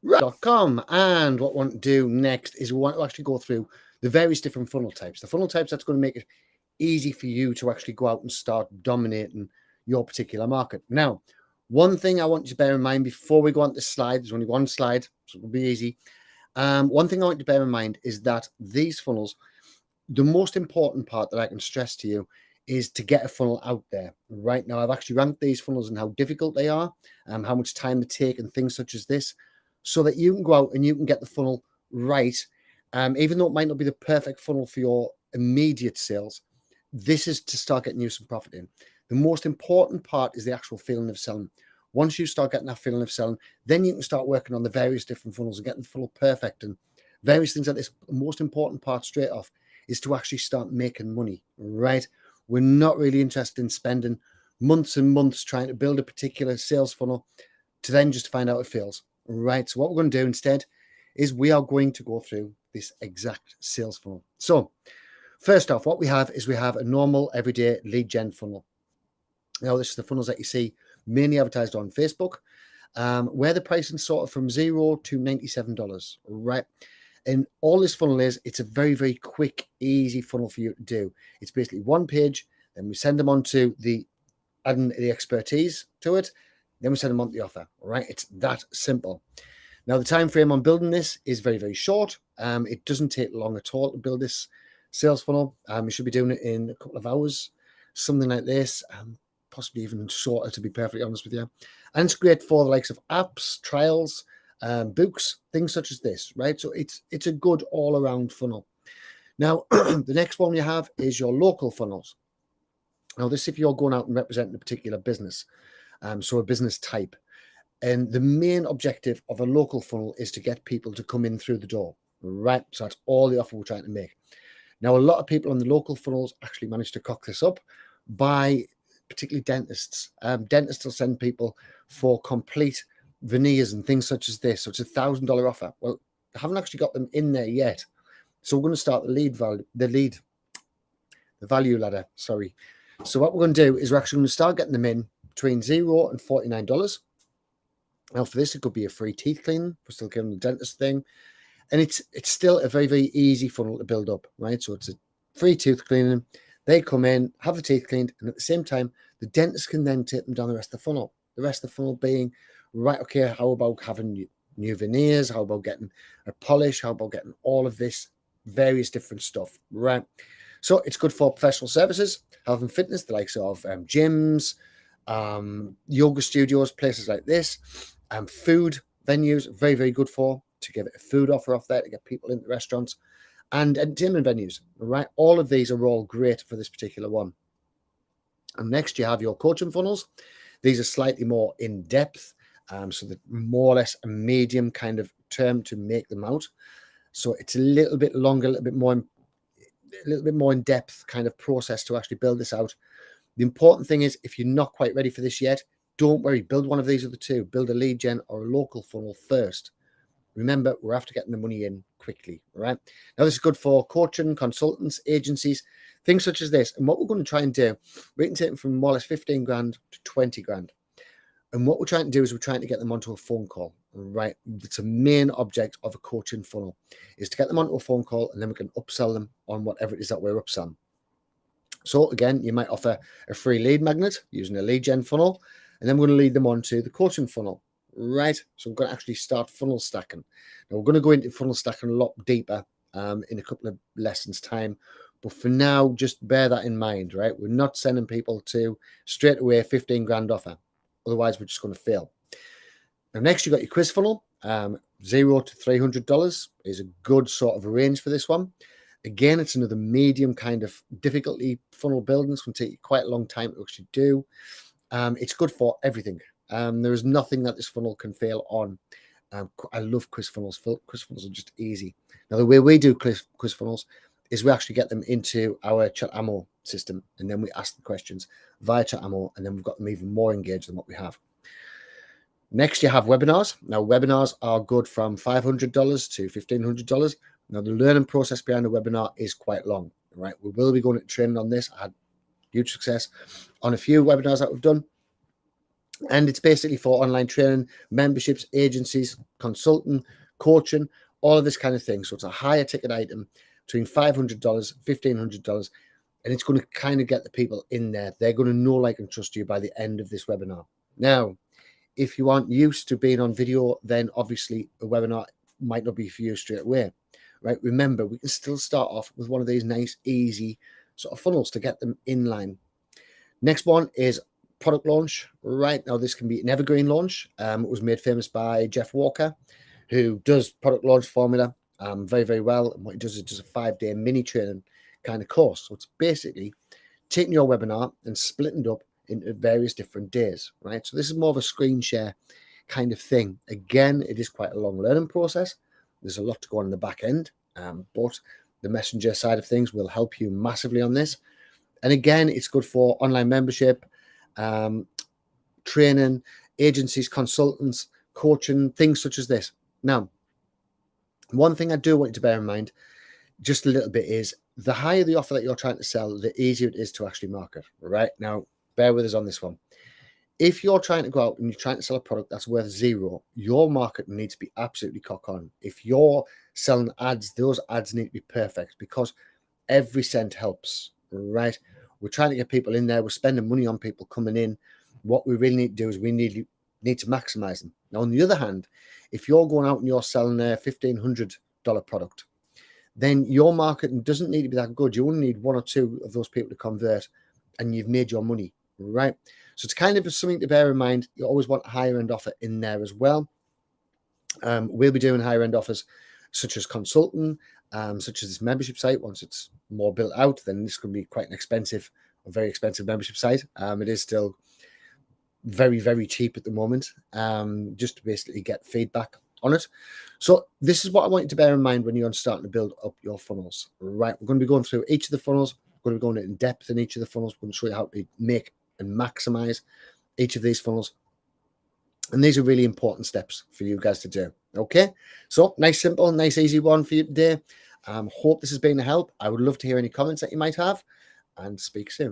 right.com. And what we want to do next is we want to actually go through the various different funnel types. The funnel types that's going to make it easy for you to actually go out and start dominating your particular market. Now, one thing I want you to bear in mind before we go on this slide, there's only one slide, so it'll be easy. One thing I want you to bear in mind is that these funnels, the most important part that I can stress to you is to get a funnel out there. Right now, I've actually ranked these funnels and how difficult they are, how much time they take and things such as this, so that you can go out and you can get the funnel right. Even though it might not be the perfect funnel for your immediate sales, this is to start getting you some profit in. The most important part is the actual feeling of selling. Once you start getting that feeling of selling, then you can start working on the various different funnels and getting the funnel perfect and various things like this. The most important part straight off is to actually start making money, right? We're not really interested in spending months and months trying to build a particular sales funnel to then just find out it fails, right? So what we're going to do instead is we are going to go through this exact sales funnel. So first off, what we have is we have a normal everyday lead gen funnel. Now, this is the funnels that you see mainly advertised on Facebook, where the pricing sort of from $0 to $97, right? And all this funnel is, it's a very, very quick, easy funnel for you to do. It's basically one page, then we send them on to adding the expertise to it, then we send them on to the offer, all right? It's that simple. Now, the time frame on building this is very, very short. It doesn't take long at all to build this sales funnel. You should be doing it in a couple of hours, something like this, possibly even shorter, to be perfectly honest with you. And it's great for the likes of apps, trials, books, things such as this, right? So it's a good all-around funnel. Now, the next one you have is your local funnels. Now, this if you're going out and representing a particular business, so a business type. And the main objective of a local funnel is to get people to come in through the door, right? So that's all the offer we're trying to make. Now, a lot of people on the local funnels actually manage to cock this up by particularly dentists. Dentists will send people for complete veneers and things such as this. So it's $1,000 offer. Well, I haven't actually got them in there yet. So we're going to start the value ladder. Sorry. So what we're going to do is we're actually going to start getting them in between $0 and $49. Now, for this, it could be a free teeth cleaning. We're still giving the dentist thing. And it's still a very, very easy funnel to build up, right? So it's a free tooth cleaning. They come in, have the teeth cleaned, and at the same time, the dentist can then take them down the rest of the funnel. The rest of the funnel being, right, okay, how about having new veneers? How about getting a polish? How about getting all of this various different stuff, right? So it's good for professional services, health and fitness, the likes of gyms, yoga studios, places like this, food venues, very, very good to give it a food offer off there to get people into restaurants, and entertainment venues, right? All of these are all great for this particular one. And next you have your coaching funnels. These are slightly more in depth, so that more or less a medium kind of term to make them out. So it's a little bit longer, a little bit more in depth kind of process to actually build this out. The important thing is, if you're not quite ready for this yet, don't worry, build one of these other two. Build a lead gen or a local funnel first. Remember, we're after getting the money in quickly, right? Now, this is good for coaching, consultants, agencies, things such as this. And what we're going to try and do, we can take them from more or less 15 grand to 20 grand. And what we're trying to do is we're trying to get them onto a phone call, right? It's a main object of a coaching funnel, is to get them onto a phone call, and then we can upsell them on whatever it is that we're upselling. So again, you might offer a free lead magnet using a lead gen funnel, and then we're going to lead them on to the coaching funnel, right? So we're going to actually start funnel stacking. Now, we're going to go into funnel stacking a lot deeper in a couple of lessons time. But for now, just bear that in mind, right? We're not sending people to straight away 15 grand offer. Otherwise, we're just going to fail. Now, next, you've got your quiz funnel. $0 to $300 is a good sort of range for this one. Again, it's another medium kind of difficulty funnel building. It's going to take you quite a long time to actually do. It's good for everything. There is nothing that this funnel can fail on. I love quiz funnels. Quiz funnels are just easy. Now, the way we do quiz funnels is we actually get them into our ChatAmo system, and then we ask the questions via ChatAmo, and then we've got them even more engaged than what we have. Next, you have webinars. Now, webinars are good from $500 to $1,500. Now, the learning process behind a webinar is quite long, right? We will be going to training on this. I had huge success on a few webinars that we've done. And it's basically for online training, memberships, agencies, consulting, coaching, all of this kind of thing. So it's a higher ticket item between $500, $1,500, and it's going to kind of get the people in there. They're going to know, like, and trust you by the end of this webinar. Now, if you aren't used to being on video, then obviously a webinar might not be for you straight away, right? Remember, we can still start off with one of these nice, easy sort of funnels to get them in line. Next one is product launch. Right now, this can be an evergreen launch. It was made famous by Jeff Walker, who does product launch formula very, very well. And what he does is just a 5-day mini training kind of course. So it's basically taking your webinar and splitting it up into various different days, right? So this is more of a screen share kind of thing. Again, it is quite a long learning process. There's a lot to go on in the back end, but the messenger side of things will help you massively on this. And again, it's good for online membership, training, agencies, consultants, coaching, things such as this. Now, one thing I do want you to bear in mind just a little bit is the higher the offer that you're trying to sell, the easier it is to actually market, right? Now, bear with us on this one. If you're trying to go out and you're trying to sell a product that's worth zero, your marketing needs to be absolutely cock on. If you're selling ads, those ads need to be perfect because every cent helps, right? We're trying to get people in there. We're spending money on people coming in. What we really need to do is we need to maximize them. Now, on the other hand, if you're going out and you're selling a $1,500 product, then your marketing doesn't need to be that good. You only need one or two of those people to convert and you've made your money, right? So it's kind of something to bear in mind. You always want a higher end offer in there as well. We'll be doing higher end offers such as consulting, such as this membership site. Once it's more built out, then this can be quite an expensive, a very expensive membership site. It is still very, very cheap at the moment, just to basically get feedback on it. So this is what I want you to bear in mind when you're starting to build up your funnels, right? We're going to be going through each of the funnels. We're going to be going in depth in each of the funnels. We're going to show you how to make and maximize each of these funnels. And these are really important steps for you guys to do. Okay, so nice, simple, nice, easy one for you today. Hope this has been a help. I would love to hear any comments that you might have, and speak soon.